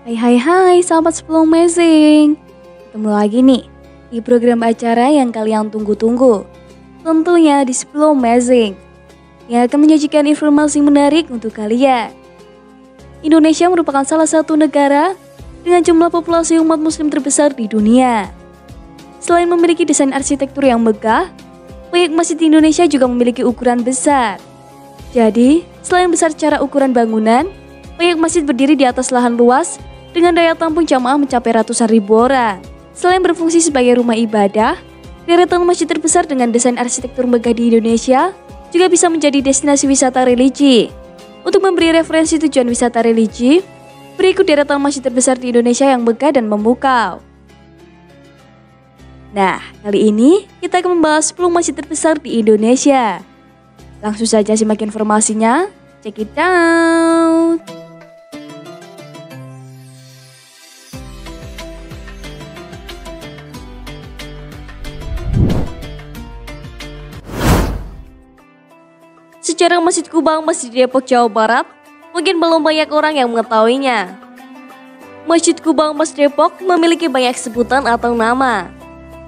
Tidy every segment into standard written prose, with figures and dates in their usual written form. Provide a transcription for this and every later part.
Hai sahabat 10 Amazing. Ketemu lagi nih di program acara yang kalian tunggu-tunggu. Tentunya di 10 Amazing yang akan menyajikan informasi menarik untuk kalian. Indonesia merupakan salah satu negara dengan jumlah populasi umat muslim terbesar di dunia. Selain memiliki desain arsitektur yang megah, proyek masjid di Indonesia juga memiliki ukuran besar. Jadi, selain besar secara ukuran bangunan, proyek masjid berdiri di atas lahan luas dengan daya tampung jamaah mencapai ratusan ribu orang. Selain berfungsi sebagai rumah ibadah, deretan masjid terbesar dengan desain arsitektur megah di Indonesia juga bisa menjadi destinasi wisata religi. Untuk memberi referensi tujuan wisata religi, berikut deretan masjid terbesar di Indonesia yang megah dan memukau. Nah, kali ini kita akan membahas 10 masjid terbesar di Indonesia. Langsung saja simak informasinya, check it out! Sejarah Masjid Kubah Mas di Depok, Jawa Barat, mungkin belum banyak orang yang mengetahuinya. Masjid Kubah Mas Depok memiliki banyak sebutan atau nama.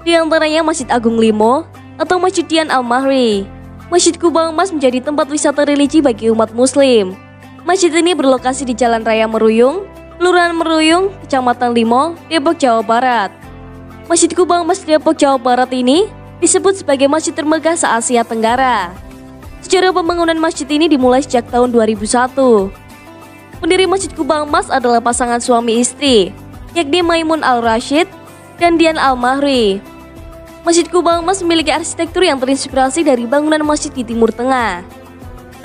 Di antaranya Masjid Agung Limo atau Masjid Dian Al-Mahri. Masjid Kubah Mas menjadi tempat wisata religi bagi umat muslim. Masjid ini berlokasi di Jalan Raya Meruyung, Kelurahan Meruyung, Kecamatan Limo, Depok, Jawa Barat. Masjid Kubah Mas Depok, Jawa Barat ini disebut sebagai masjid termegah se-Asia Tenggara. Sejarah pembangunan masjid ini dimulai sejak tahun 2001. Pendiri Masjid Kubah Mas adalah pasangan suami istri, yakni Maimun Al-Rashid dan Dian Al-Mahri. Masjid Kubah Mas memiliki arsitektur yang terinspirasi dari bangunan masjid di Timur Tengah.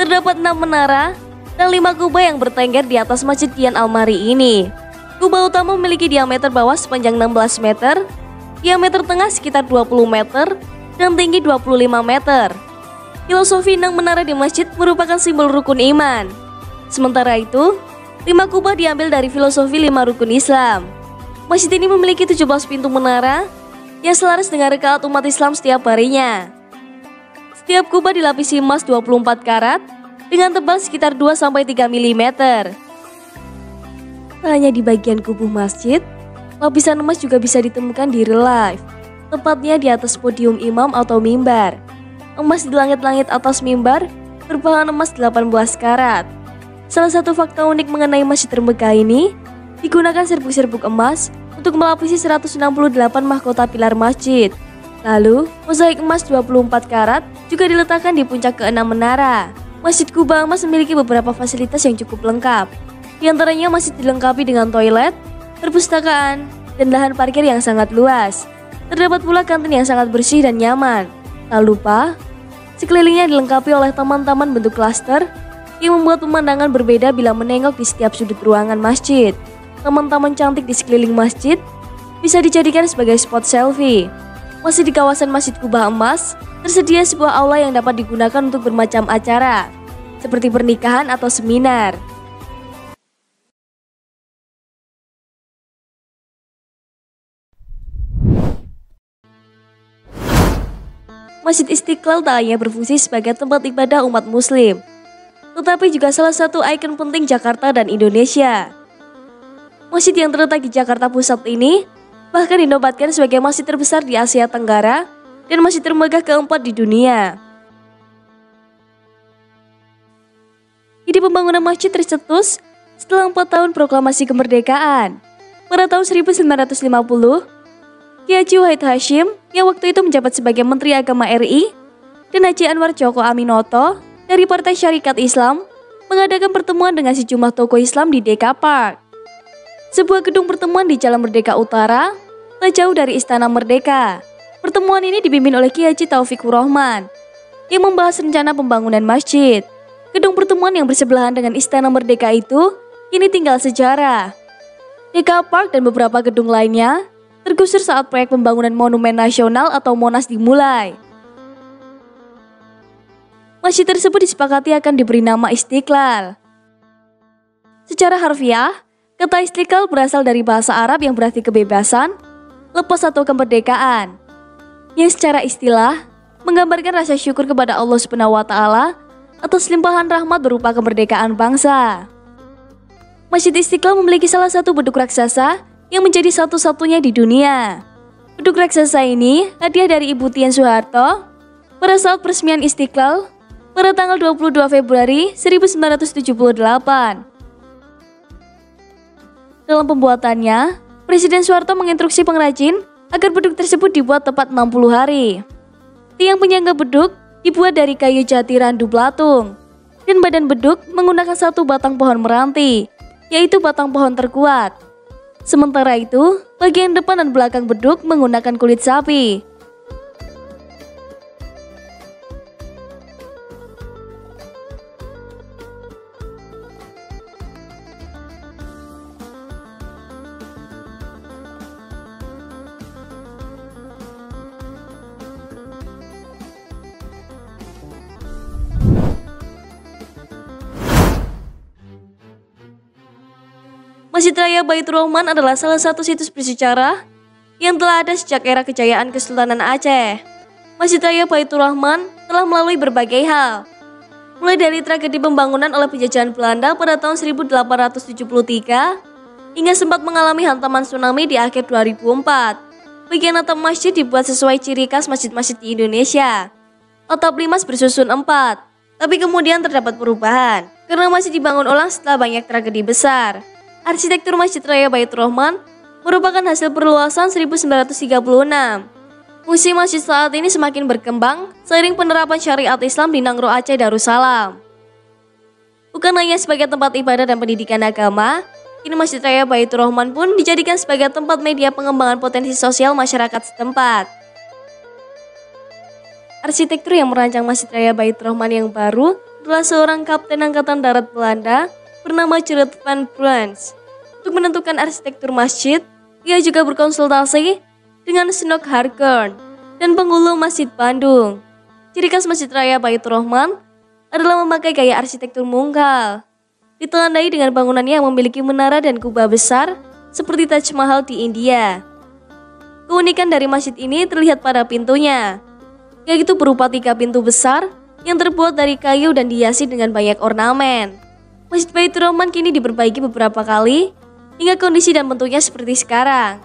Terdapat 6 menara dan 5 kubah yang bertengger di atas Masjid Dian Al-Mahri ini. Kubah utama memiliki diameter bawah sepanjang 16 meter, diameter tengah sekitar 20 meter, dan tinggi 25 meter. Filosofi 6 menara di masjid merupakan simbol rukun iman. Sementara itu, 5 kubah diambil dari filosofi 5 rukun Islam. Masjid ini memiliki 17 pintu menara yang selaras dengan rakaat umat Islam setiap harinya. Setiap kubah dilapisi emas 24 karat dengan tebal sekitar 2-3 mm. Tak hanya di bagian kubuh masjid, lapisan emas juga bisa ditemukan di relief, tepatnya di atas podium imam atau mimbar. Emas di langit-langit atas mimbar berbahan emas 18 karat. Salah satu fakta unik mengenai masjid termegah ini, digunakan serbuk-serbuk emas untuk melapisi 168 mahkota pilar masjid. Lalu, mozaik emas 24 karat juga diletakkan di puncak ke-6 menara. Masjid Kubah Mas memiliki beberapa fasilitas yang cukup lengkap. Di antaranya masjid dilengkapi dengan toilet, perpustakaan, dan lahan parkir yang sangat luas. Terdapat pula kantin yang sangat bersih dan nyaman. Tak lupa, sekelilingnya dilengkapi oleh taman-taman bentuk klaster yang membuat pemandangan berbeda bila menengok di setiap sudut ruangan masjid. Taman-taman cantik di sekeliling masjid bisa dijadikan sebagai spot selfie. Masih di kawasan Masjid Kubah Emas, tersedia sebuah aula yang dapat digunakan untuk bermacam acara, seperti pernikahan atau seminar. Masjid Istiqlal tak hanya berfungsi sebagai tempat ibadah umat muslim, tetapi juga salah satu ikon penting Jakarta dan Indonesia. Masjid yang terletak di Jakarta Pusat ini bahkan dinobatkan sebagai masjid terbesar di Asia Tenggara dan masjid termegah keempat di dunia. Ide pembangunan masjid tercetus setelah 4 tahun proklamasi kemerdekaan. Pada tahun 1950, Kiai Haji Wahid Hasyim yang waktu itu menjabat sebagai Menteri Agama RI dan Haji Anwar Djoko Aminoto dari Partai Syarikat Islam mengadakan pertemuan dengan sejumlah tokoh Islam di Deka Park, sebuah gedung pertemuan di Jalan Merdeka Utara, tak jauh dari Istana Merdeka. Pertemuan ini dipimpin oleh Kiai Haji Taufikur Rahman yang membahas rencana pembangunan masjid. Gedung pertemuan yang bersebelahan dengan Istana Merdeka itu kini tinggal sejarah. Deka Park dan beberapa gedung lainnya tergusur saat proyek pembangunan Monumen Nasional atau Monas dimulai. Masjid tersebut disepakati akan diberi nama Istiqlal. Secara harfiah, kata Istiqlal berasal dari bahasa Arab yang berarti kebebasan, lepas atau kemerdekaan, yang secara istilah menggambarkan rasa syukur kepada Allah Subhanahu wa Ta'ala atas limpahan rahmat berupa kemerdekaan bangsa. Masjid Istiqlal memiliki salah satu beduk raksasa yang menjadi satu-satunya di dunia. Beduk raksasa ini hadiah dari Ibu Tien Soeharto pada saat peresmian Istiqlal pada tanggal 22 Februari 1978. Dalam pembuatannya, Presiden Soeharto menginstruksi pengrajin agar beduk tersebut dibuat tepat 60 hari. Tiang penyangga beduk dibuat dari kayu jati randu belatung, dan badan beduk menggunakan satu batang pohon meranti, yaitu batang pohon terkuat. Sementara itu, bagian depan dan belakang beduk menggunakan kulit sapi. Masjid Raya Baitur Rahman adalah salah satu situs bersejarah yang telah ada sejak era kejayaan Kesultanan Aceh. Masjid Raya Baitur Rahman telah melalui berbagai hal, mulai dari tragedi pembangunan oleh penjajahan Belanda pada tahun 1873 hingga sempat mengalami hantaman tsunami di akhir 2004. Bagian atap masjid dibuat sesuai ciri khas masjid-masjid di Indonesia. Atap limas bersusun 4, tapi kemudian terdapat perubahan karena masih dibangun ulang setelah banyak tragedi besar. Arsitektur Masjid Raya Baitur Rahman merupakan hasil perluasan 1936. Fungsi masjid saat ini semakin berkembang seiring penerapan syariat Islam di Nangro Aceh Darussalam. Bukan hanya sebagai tempat ibadah dan pendidikan agama, kini Masjid Raya Baitur Rahman pun dijadikan sebagai tempat media pengembangan potensi sosial masyarakat setempat. Arsitektur yang merancang Masjid Raya Baitur Rahman yang baru adalah seorang kapten Angkatan Darat Belanda bernama Gerard van Bruns. Untuk menentukan arsitektur masjid, ia juga berkonsultasi dengan Snoek Harkern dan penghulu Masjid Bandung. Ciri khas Masjid Raya Baitur Rahman adalah memakai gaya arsitektur mungkal, ditandai dengan bangunannya yang memiliki menara dan kubah besar seperti Taj Mahal di India. Keunikan dari masjid ini terlihat pada pintunya, yaitu berupa 3 pintu besar yang terbuat dari kayu dan dihiasi dengan banyak ornamen. Masjid Baitur Rahman kini diperbaiki beberapa kali hingga kondisi dan bentuknya seperti sekarang.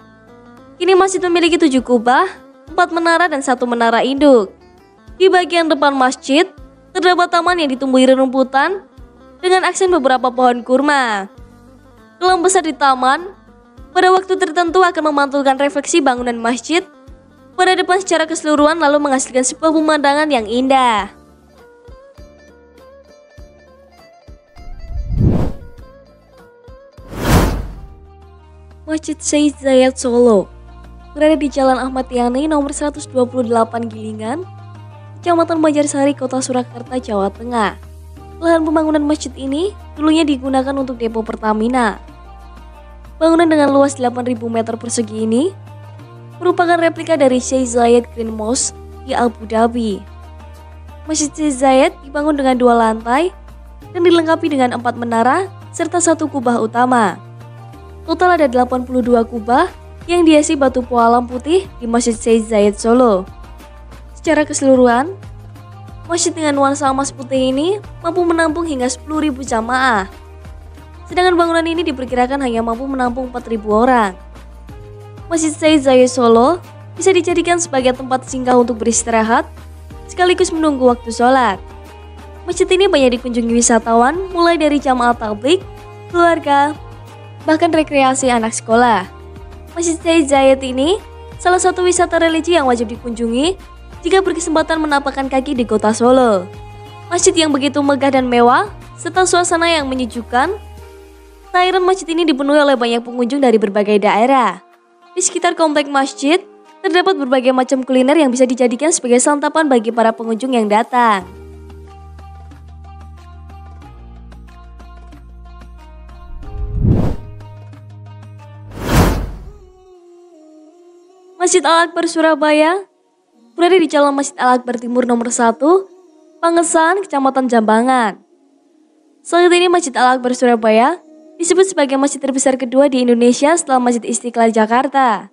Kini masjid memiliki 7 kubah, 4 menara dan 1 menara induk. Di bagian depan masjid terdapat taman yang ditumbuhi rerumputan dengan aksen beberapa pohon kurma. Kolam besar di taman pada waktu tertentu akan memantulkan refleksi bangunan masjid pada depan secara keseluruhan lalu menghasilkan sebuah pemandangan yang indah. Masjid Syekh Zayed Solo berada di Jalan Ahmad Yani nomor 128 Gilingan, Kecamatan Banjarsari, Kota Surakarta, Jawa Tengah. Lahan pembangunan masjid ini dulunya digunakan untuk depo Pertamina. Bangunan dengan luas 8.000 meter persegi ini merupakan replika dari Sheikh Zayed Green Mosque di Abu Dhabi. Masjid Syekh Zayed dibangun dengan 2 lantai dan dilengkapi dengan 4 menara serta 1 kubah utama. Total ada 82 kubah yang dihiasi batu pualam putih di Masjid Syekh Zayed Solo. Secara keseluruhan, masjid dengan nuansa emas putih ini mampu menampung hingga 10.000 jamaah. Sedangkan bangunan ini diperkirakan hanya mampu menampung 4.000 orang. Masjid Syekh Zayed Solo bisa dijadikan sebagai tempat singgah untuk beristirahat sekaligus menunggu waktu sholat. Masjid ini banyak dikunjungi wisatawan mulai dari jamaah tabligh, keluarga, bahkan rekreasi anak sekolah. Masjid Syekh Zayed ini salah satu wisata religi yang wajib dikunjungi jika berkesempatan menapakkan kaki di kota Solo. Masjid yang begitu megah dan mewah serta suasana yang menyejukkan. Tak heran masjid ini dipenuhi oleh banyak pengunjung dari berbagai daerah. Di sekitar komplek masjid terdapat berbagai macam kuliner yang bisa dijadikan sebagai santapan bagi para pengunjung yang datang. Masjid Al-Akbar Surabaya berada di Jalan Masjid Al-Akbar Timur nomor 1, Pangesan, Kecamatan Jambangan. Saat ini Masjid Al-Akbar Surabaya disebut sebagai masjid terbesar kedua di Indonesia setelah Masjid Istiqlal Jakarta.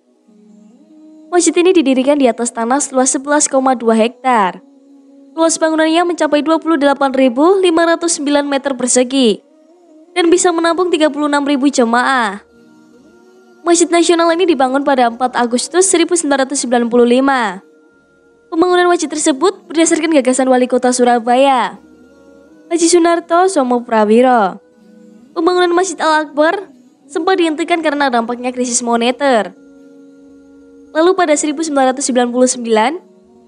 Masjid ini didirikan di atas tanah seluas 11,2 hektar. Luas bangunannya mencapai 28.509 meter persegi. dan bisa menampung 36.000 jemaah. Masjid Nasional ini dibangun pada 4 Agustus 1995. Pembangunan masjid tersebut berdasarkan gagasan Wali Kota Surabaya, Haji Sunarto Somo Prawiro. Pembangunan Masjid Al-Akbar sempat dihentikan karena dampaknya krisis moneter. Lalu pada 1999,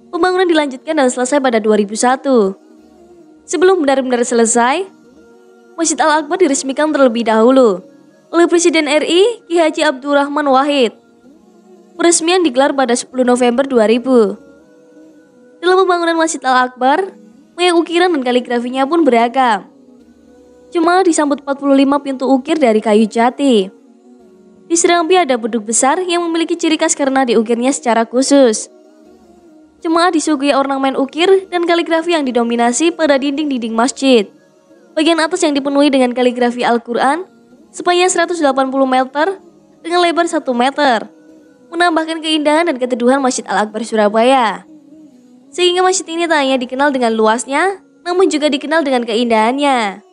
pembangunan dilanjutkan dan selesai pada 2001. Sebelum benar-benar selesai, Masjid Al-Akbar diresmikan terlebih dahulu oleh Presiden RI Ki Haji Abdurrahman Wahid. Peresmian digelar pada 10 November 2000. Dalam pembangunan Masjid Al-Akbar, banyak ukiran dan kaligrafinya pun beragam. Jemaah disambut 45 pintu ukir dari kayu jati. Di serambi ada beduk besar yang memiliki ciri khas karena diukirnya secara khusus. Jemaah disuguhi ornamen ukir dan kaligrafi yang didominasi pada dinding-dinding masjid. Bagian atas yang dipenuhi dengan kaligrafi Al-Quran sepanjang 180 meter dengan lebar 1 meter, menambahkan keindahan dan keteduhan Masjid Al-Akbar Surabaya. Sehingga masjid ini tak hanya dikenal dengan luasnya, namun juga dikenal dengan keindahannya.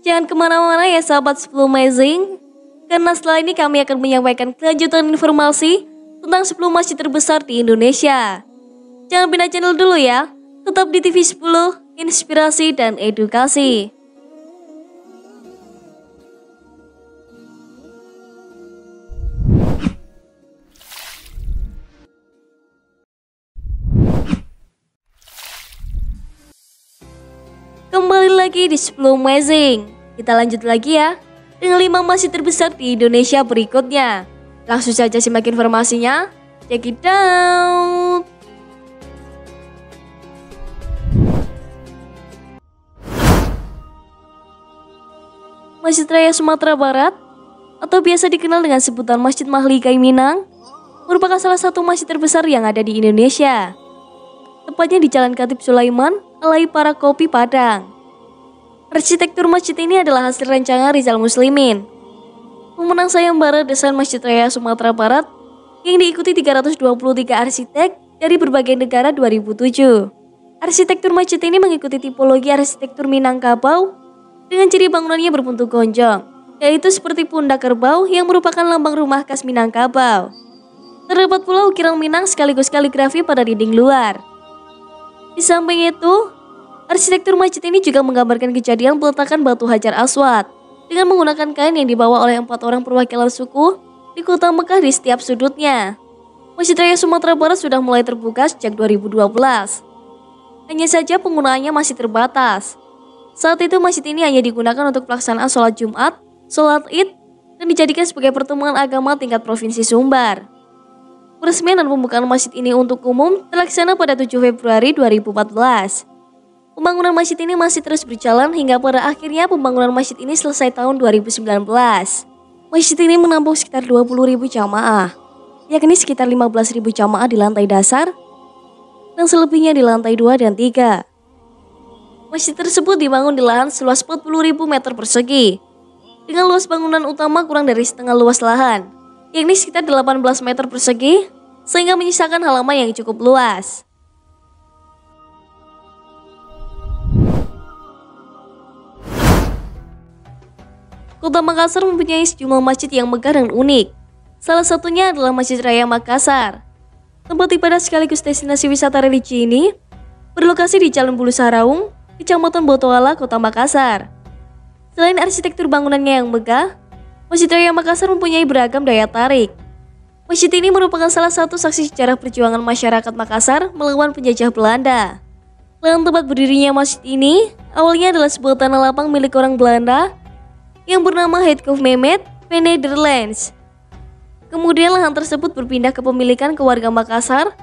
Jangan kemana-mana ya sahabat 10 Amazing, karena setelah ini kami akan menyampaikan kelanjutan informasi tentang 10 masjid terbesar di Indonesia. Jangan pindah channel dulu ya, tetap di TV 10, inspirasi dan edukasi. Kembali lagi di 10 Amazing. Kita lanjut lagi ya dengan 5 masjid terbesar di Indonesia berikutnya. Langsung saja simak informasinya. Check it out. Masjid Raya Sumatera Barat atau biasa dikenal dengan sebutan Masjid Mahligai Minang merupakan salah satu masjid terbesar yang ada di Indonesia. Tepatnya di Jalan Khatib Sulaiman, Alai Parakopi, Padang. Arsitektur masjid ini adalah hasil rancangan Rizal Muslimin, pemenang sayembara desain Masjid Raya Sumatera Barat yang diikuti 323 arsitek dari berbagai negara 2007. Arsitektur masjid ini mengikuti tipologi arsitektur Minangkabau dengan ciri bangunannya berbentuk gonjong, yaitu seperti pundak kerbau yang merupakan lambang rumah khas Minangkabau. Terdapat pula ukiran Minang sekaligus kaligrafi pada dinding luar. Di samping itu, arsitektur masjid ini juga menggambarkan kejadian peletakan batu Hajar Aswad dengan menggunakan kain yang dibawa oleh 4 orang perwakilan suku di kota Mekah di setiap sudutnya. Masjid Raya Sumatera Barat sudah mulai terbuka sejak 2012. Hanya saja penggunaannya masih terbatas. Saat itu masjid ini hanya digunakan untuk pelaksanaan sholat Jumat, sholat Id, dan dijadikan sebagai pertemuan agama tingkat Provinsi Sumbar. Peresmian dan pembukaan masjid ini untuk umum terlaksana pada 7 Februari 2014. Pembangunan masjid ini masih terus berjalan hingga pada akhirnya pembangunan masjid ini selesai tahun 2019. Masjid ini menampung sekitar 20.000 jamaah, yakni sekitar 15.000 jamaah di lantai dasar dan selebihnya di lantai 2 dan 3. Masjid tersebut dibangun di lahan seluas 40.000 meter persegi, dengan luas bangunan utama kurang dari setengah luas lahan, yakni sekitar 18 meter persegi, sehingga menyisakan halaman yang cukup luas. Kota Makassar mempunyai sejumlah masjid yang megah dan unik. Salah satunya adalah Masjid Raya Makassar. Tempat ibadah sekaligus destinasi wisata religi ini berlokasi di Jalan Bulu Saraung, Kecamatan Botoala, Kota Makassar. Selain arsitektur bangunannya yang megah, Masjid Raya Makassar mempunyai beragam daya tarik. Masjid ini merupakan salah satu saksi sejarah perjuangan masyarakat Makassar melawan penjajah Belanda. Lahan tempat berdirinya masjid ini awalnya adalah sebuah tanah lapang milik orang Belanda yang bernama Heidkoff Mehmet van Nederlands. Kemudian lahan tersebut berpindah ke pemilikan keluarga Makassar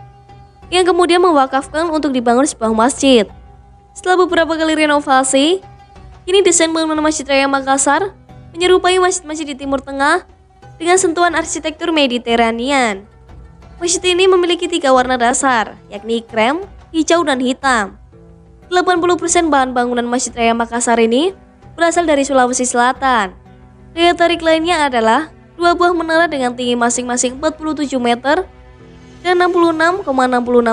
yang kemudian mewakafkan untuk dibangun sebuah masjid. Setelah beberapa kali renovasi, kini desain bangunan Masjid Raya Makassar menyerupai masjid-masjid di Timur Tengah dengan sentuhan arsitektur Mediterranean. Masjid ini memiliki 3 warna dasar, yakni krem, hijau, dan hitam. 80% bahan bangunan Masjid Raya Makassar ini berasal dari Sulawesi Selatan. Daya tarik lainnya adalah 2 buah menara dengan tinggi masing-masing 47 meter dan 66,66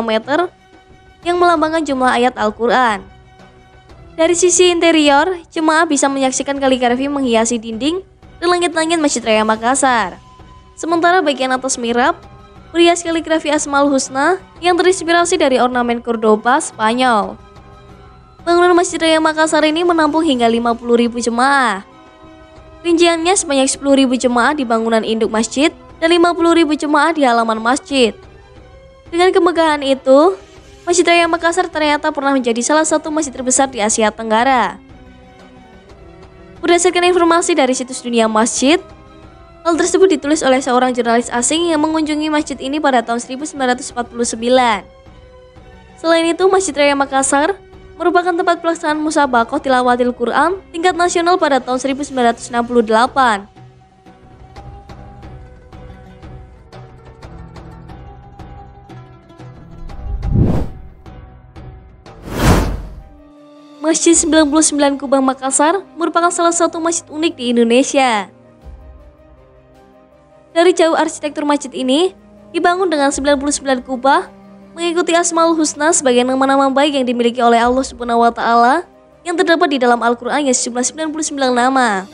meter yang melambangkan jumlah ayat Al-Quran. Dari sisi interior, jemaah bisa menyaksikan kaligrafi menghiasi dinding dan langit-langit Masjid Raya Makassar. Sementara bagian atas mihrab berhias kaligrafi Asmaul Husna yang terinspirasi dari ornamen Cordoba, Spanyol. Bangunan Masjid Raya Makassar ini menampung hingga 50.000 jemaah. Rinciannya sebanyak 10.000 jemaah di bangunan induk masjid dan 50.000 jemaah di halaman masjid. Dengan kemegahan itu, Masjid Raya Makassar ternyata pernah menjadi salah satu masjid terbesar di Asia Tenggara. Berdasarkan informasi dari situs Dunia Masjid, hal tersebut ditulis oleh seorang jurnalis asing yang mengunjungi masjid ini pada tahun 1949. Selain itu, Masjid Raya Makassar merupakan tempat pelaksanaan musabaqah tilawatil Quran tingkat nasional pada tahun 1968. Masjid 99 Kubah Makassar merupakan salah satu masjid unik di Indonesia. Dari jauh arsitektur masjid ini dibangun dengan 99 kubah mengikuti Asmaul Husna sebagai nama-nama baik yang dimiliki oleh Allah Subhanahu wa taala yang terdapat di dalam Al-Qur'an yang sejumlah 99 nama.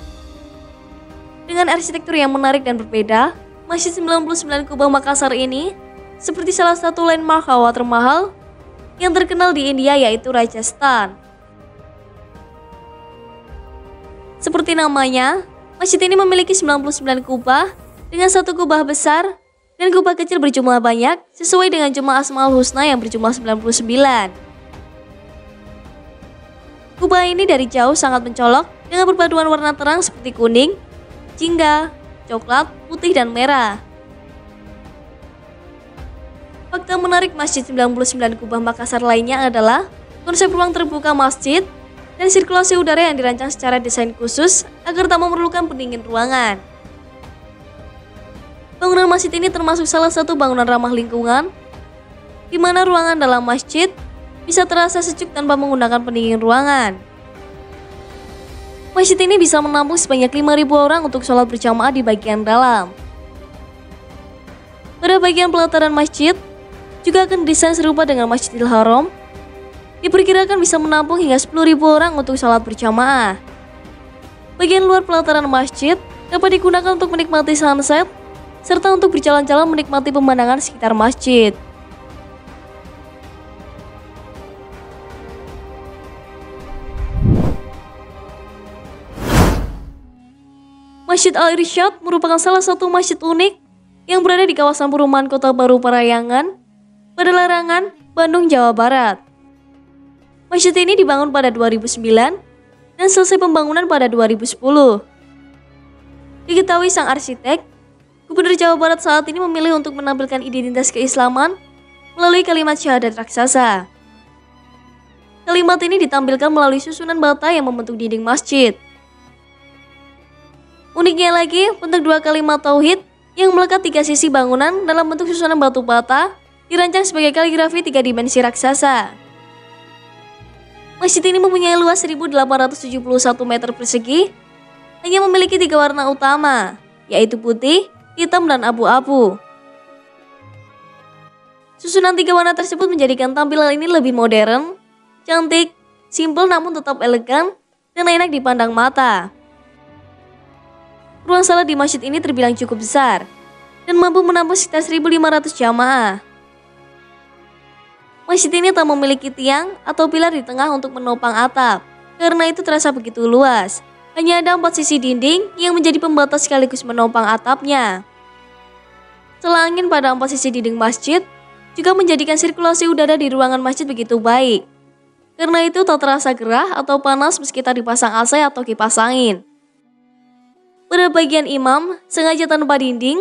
Dengan arsitektur yang menarik dan berbeda, Masjid 99 Kubah Makassar ini seperti salah satu landmark kawah termahal yang terkenal di India yaitu Rajasthan. Seperti namanya, masjid ini memiliki 99 kubah dengan satu kubah besar dan kubah kecil berjumlah banyak sesuai dengan jumlah Asmaul Husna yang berjumlah 99. Kubah ini dari jauh sangat mencolok dengan perpaduan warna terang seperti kuning, jingga, coklat, putih, dan merah. Fakta menarik Masjid 99 Kubah Makassar lainnya adalah konsep ruang terbuka masjid dan sirkulasi udara yang dirancang secara desain khusus agar tak memerlukan pendingin ruangan. Bangunan masjid ini termasuk salah satu bangunan ramah lingkungan, di mana ruangan dalam masjid bisa terasa sejuk tanpa menggunakan pendingin ruangan. Masjid ini bisa menampung sebanyak 5.000 orang untuk sholat berjamaah di bagian dalam. Pada bagian pelataran masjid, juga akan desain serupa dengan Masjidil Haram. Diperkirakan bisa menampung hingga 10.000 orang untuk sholat berjamaah. Bagian luar pelataran masjid dapat digunakan untuk menikmati sunset, serta untuk berjalan-jalan menikmati pemandangan sekitar masjid. Masjid Al-Irsyad merupakan salah satu masjid unik yang berada di kawasan perumahan Kota Baru Parahyangan, Padalarang, Bandung, Jawa Barat. Masjid ini dibangun pada 2009 dan selesai pembangunan pada 2010. Diketahui sang arsitek, Gubernur Jawa Barat saat ini memilih untuk menampilkan identitas keislaman melalui kalimat syahadat raksasa. Kalimat ini ditampilkan melalui susunan bata yang membentuk dinding masjid. Uniknya lagi, bentuk dua kalimat tauhid yang melekat tiga sisi bangunan dalam bentuk susunan batu bata dirancang sebagai kaligrafi 3 dimensi raksasa. Masjid ini mempunyai luas 1.871 meter persegi, hanya memiliki 3 warna utama, yaitu putih, hitam, dan abu-abu. Susunan 3 warna tersebut menjadikan tampilan ini lebih modern, cantik, simpel namun tetap elegan, dan enak dipandang mata. Ruang salat di masjid ini terbilang cukup besar, dan mampu menampung sekitar 1.500 jamaah. Masjid ini tak memiliki tiang atau pilar di tengah untuk menopang atap, karena itu terasa begitu luas. Hanya ada 4 sisi dinding yang menjadi pembatas sekaligus menopang atapnya. Celah angin pada 4 sisi dinding masjid juga menjadikan sirkulasi udara di ruangan masjid begitu baik. Karena itu tak terasa gerah atau panas meski tak dipasang AC atau kipas angin. Pada bagian imam, sengaja tanpa dinding,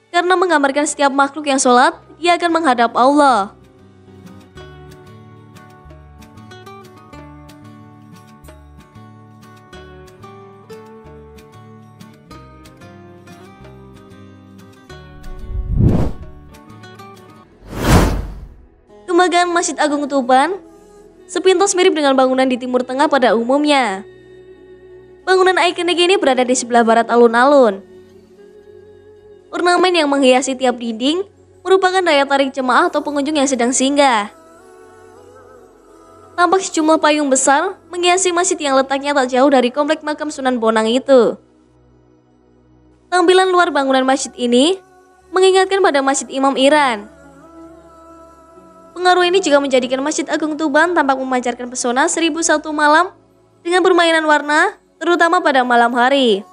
karena menggambarkan setiap makhluk yang sholat, ia akan menghadap Allah. Kemegahan Masjid Agung Tuban sepintas mirip dengan bangunan di Timur Tengah pada umumnya. Bangunan ikonik ini berada di sebelah barat alun-alun. Ornamen yang menghiasi tiap dinding merupakan daya tarik jemaah atau pengunjung yang sedang singgah. Tampak sejumlah payung besar menghiasi masjid yang letaknya tak jauh dari komplek makam Sunan Bonang itu. Tampilan luar bangunan masjid ini mengingatkan pada Masjid Imam Iran. Pengaruh ini juga menjadikan Masjid Agung Tuban tampak memancarkan pesona 1001 malam dengan permainan warna, terutama pada malam hari.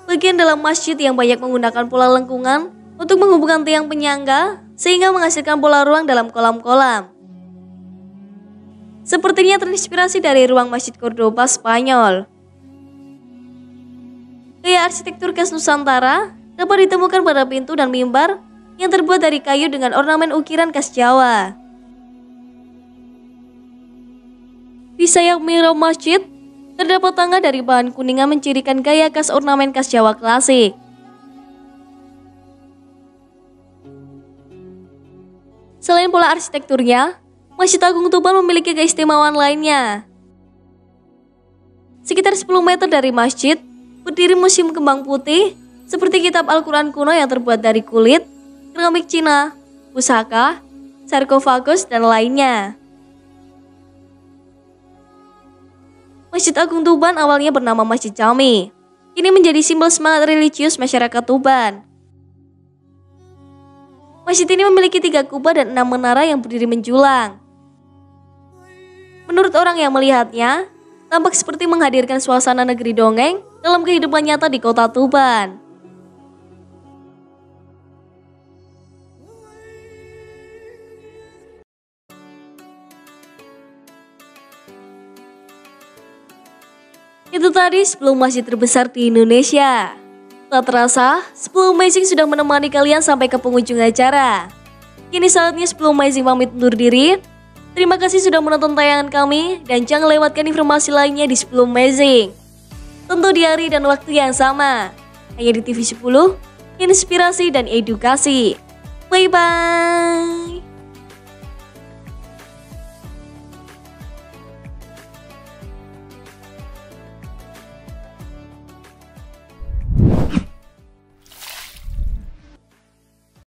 Bagian dalam masjid yang banyak menggunakan pola lengkungan untuk menghubungkan tiang penyangga sehingga menghasilkan pola ruang dalam kolam-kolam. Sepertinya terinspirasi dari ruang Masjid Cordoba, Spanyol. Gaya arsitektur khas Nusantara dapat ditemukan pada pintu dan mimbar yang terbuat dari kayu dengan ornamen ukiran khas Jawa. Di sayap mihrab masjid, terdapat tangga dari bahan kuningan mencirikan gaya khas ornamen khas Jawa klasik. Selain pola arsitekturnya, Masjid Agung Tuban memiliki keistimewaan lainnya. Sekitar 10 meter dari masjid, berdiri museum kembang putih seperti kitab Al-Quran kuno yang terbuat dari kulit, keramik Cina, pusaka, sarkofagus, dan lainnya. Masjid Agung Tuban awalnya bernama Masjid Jami. Kini menjadi simbol semangat religius masyarakat Tuban. Masjid ini memiliki 3 kubah dan 6 menara yang berdiri menjulang. Menurut orang yang melihatnya, tampak seperti menghadirkan suasana negeri dongeng dalam kehidupan nyata di kota Tuban. Itu tadi 10 masjid terbesar di Indonesia. Tak terasa, 10 Amazing sudah menemani kalian sampai ke penghujung acara. Kini saatnya 10 Amazing pamit undur diri. Terima kasih sudah menonton tayangan kami dan jangan lewatkan informasi lainnya di 10 Amazing. Tentu di hari dan waktu yang sama. Hanya di TV 10, inspirasi dan edukasi. Bye-bye.